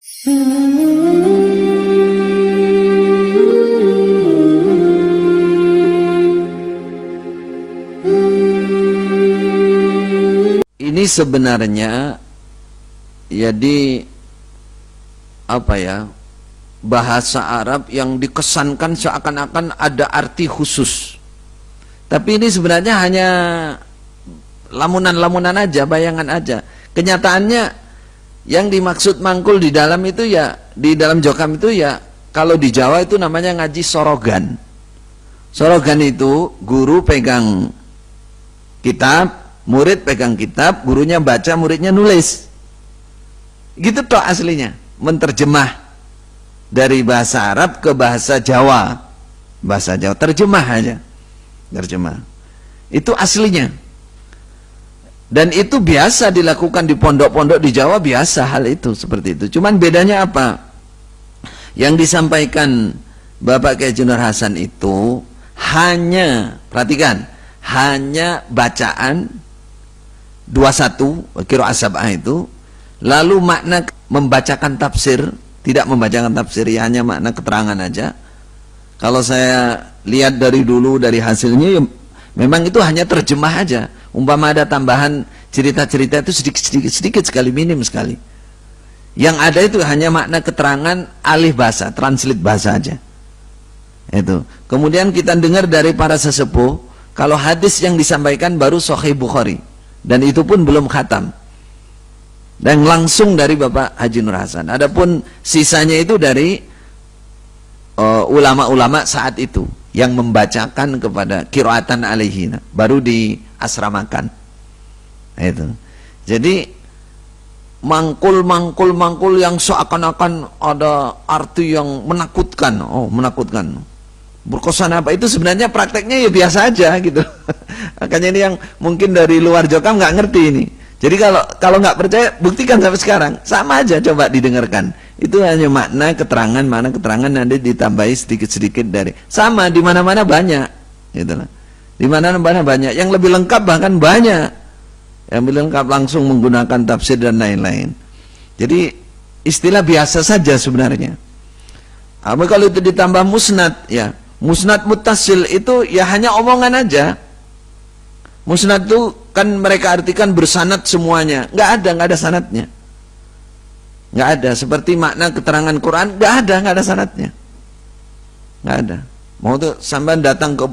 Ini sebenarnya jadi apa ya, bahasa Arab yang dikesankan seakan-akan ada arti khusus. Tapi ini sebenarnya hanya lamunan-lamunan aja, bayangan aja. Kenyataannya yang dimaksud mangkul di dalam itu ya, di dalam jokam itu ya, kalau di Jawa itu namanya ngaji sorogan. Sorogan itu guru pegang kitab, murid pegang kitab, gurunya baca, muridnya nulis. Gitu toh aslinya, menterjemah dari bahasa Arab ke bahasa Jawa. Bahasa Jawa, terjemah aja. Terjemah. Itu aslinya. Dan itu biasa dilakukan di pondok-pondok di Jawa, biasa hal itu seperti itu. Cuman bedanya apa? Yang disampaikan Bapak Kiai Haji Nur Hasan itu hanya, perhatikan, hanya bacaan 21 qiraah sab'ah itu, lalu makna membacakan tafsir, tidak membacakan tafsir, ya hanya makna keterangan aja. Kalau saya lihat dari dulu dari hasilnya ya, memang itu hanya terjemah aja. Umpama ada tambahan cerita-cerita itu sedikit sekali, minim sekali. Yang ada itu hanya makna keterangan alih bahasa, translate bahasa aja. Itu. Kemudian kita dengar dari para sesepuh, kalau hadis yang disampaikan baru Sahih Bukhari, dan itu pun belum khatam. Dan langsung dari Bapak Haji Nur Hasan. Adapun sisanya itu dari ulama-ulama saat itu yang membacakan kepada qiraatan alaihina, baru diasramakan. Itu. Jadi mangkul yang seakan-akan ada arti yang menakutkan. Oh, menakutkan. Berkesan apa? Itu sebenarnya prakteknya ya biasa aja gitu. Makanya ini yang mungkin dari luar Jokam nggak ngerti ini. Jadi kalau nggak percaya, buktikan sampai sekarang, sama aja, coba didengarkan. Itu hanya makna keterangan nanti ditambahi sedikit-sedikit dari. Sama di mana-mana banyak, gitu lah. Di mana-mana banyak. Yang lebih lengkap bahkan banyak. Yang lebih lengkap langsung menggunakan tafsir dan lain-lain. Jadi istilah biasa saja sebenarnya. Tapi kalau itu ditambah musnad, ya musnad muttasil itu ya hanya omongan aja. Musnad itu kan mereka artikan bersanad semuanya. Nggak ada sanadnya. Nggak ada. Seperti makna keterangan Quran, nggak ada sanadnya. Nggak ada. Mau tuh sampean datang ke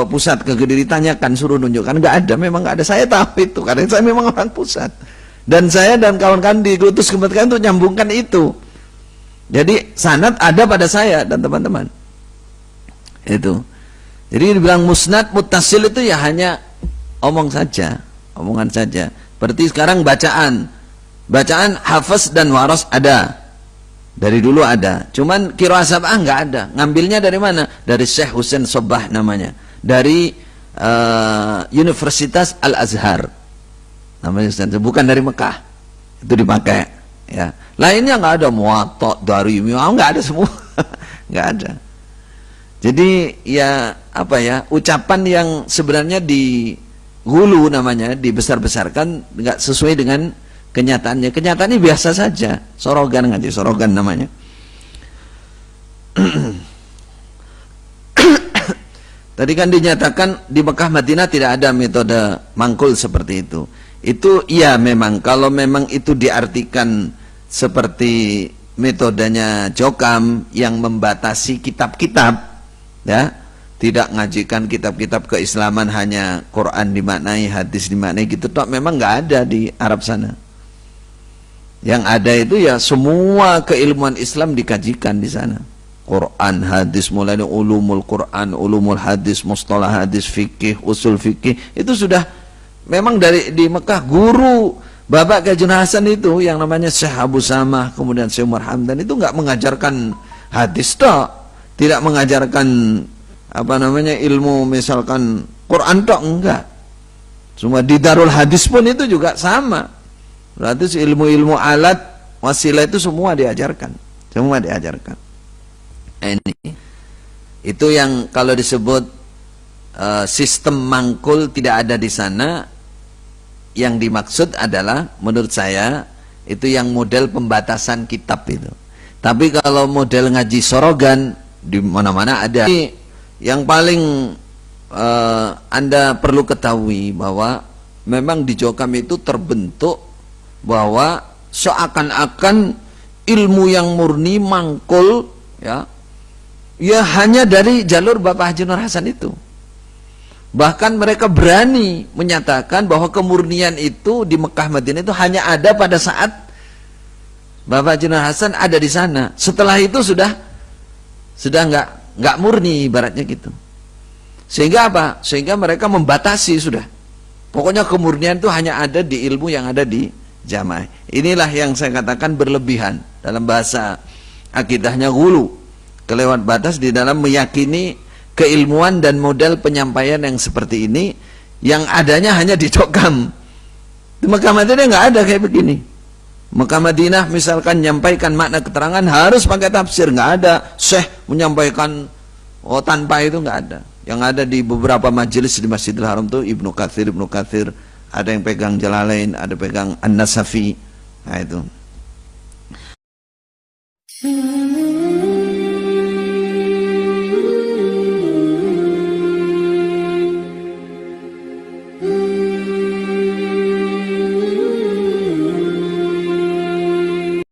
pusat, ke Kediri, tanyakan, suruh nunjukkan, nggak ada. Memang nggak ada. Saya tahu itu, karena saya memang orang pusat. Dan saya dan kawan-kawan diutus ke mereka untuk nyambungkan itu. Jadi sanad ada pada saya dan teman-teman. Itu. Jadi dibilang musnad muttasil itu ya hanya omong saja, omongan saja. Berarti sekarang bacaan Hafs dan Waras ada, dari dulu ada. Cuman qiraah sab'ah nggak ada. Ngambilnya dari mana? Dari Syekh Husain Sobah namanya, dari Universitas Al Azhar namanya, bukan dari Mekah. Itu dipakai. Ya, lainnya nggak ada. Muwatta, Darimi, nggak ada semua, nggak ada. Jadi ya apa ya, ucapan yang sebenarnya di hulu namanya, dibesar-besarkan, nggak sesuai dengan kenyataannya. Kenyataannya biasa saja, sorogan, ngaji sorogan namanya. Tadi kan dinyatakan di Mekah Madinah tidak ada metode mangkul seperti itu. Itu iya memang, kalau memang itu diartikan seperti metodenya Jokam yang membatasi kitab-kitab, ya, tidak ngajikan kitab-kitab keislaman, hanya Quran dimaknai, hadis dimaknai gitu toh, memang nggak ada di Arab sana. Yang ada itu ya semua keilmuan Islam dikajikan di sana. Quran, hadis, mulai dari ulumul Quran, ulumul hadis, mustalah hadis, fikih, usul fikih, itu sudah memang dari di Mekah. Guru Bapak Kiai Haji Nur Hasan itu yang namanya Syekh Abu Samah, kemudian Syekh Umar Hamdan, itu nggak mengajarkan hadis toh, tidak mengajarkan apa namanya ilmu misalkan Quran tok, enggak. Cuma di Darul Hadis pun itu juga sama. Berarti ilmu-ilmu alat wasilah itu semua diajarkan. Semua diajarkan. Ini itu yang kalau disebut sistem mangkul tidak ada di sana. Yang dimaksud adalah menurut saya Itu yang model pembatasan kitab itu. Tapi kalau model ngaji sorogan di mana-mana ada. Yang paling Anda perlu ketahui bahwa memang di Jokam itu terbentuk bahwa seakan-akan ilmu yang murni mangkul ya hanya dari jalur Bapak Haji Nur Hasan itu. Bahkan mereka berani menyatakan bahwa kemurnian itu di Mekah Madinah itu hanya ada pada saat Bapak Haji Nur Hasan ada di sana. Setelah itu sudah nggak murni ibaratnya gitu. Sehingga apa? Sehingga mereka membatasi sudah. Pokoknya kemurnian itu hanya ada di ilmu yang ada di jamaah. Inilah yang saya katakan berlebihan dalam bahasa akidahnya gulu, kelewat batas di dalam meyakini keilmuan dan model penyampaian yang seperti ini yang adanya hanya di Jokam. Di Mekah Madinah nggak ada kayak begini. Mekah Madinah misalkan menyampaikan makna keterangan harus pakai tafsir, nggak ada syekh menyampaikan tanpa itu, nggak ada. Yang ada di beberapa majelis di Masjidil Haram tuh Ibnu Katsir, ada yang pegang Jalalain, ada pegang An-Nasafi. Nah itu.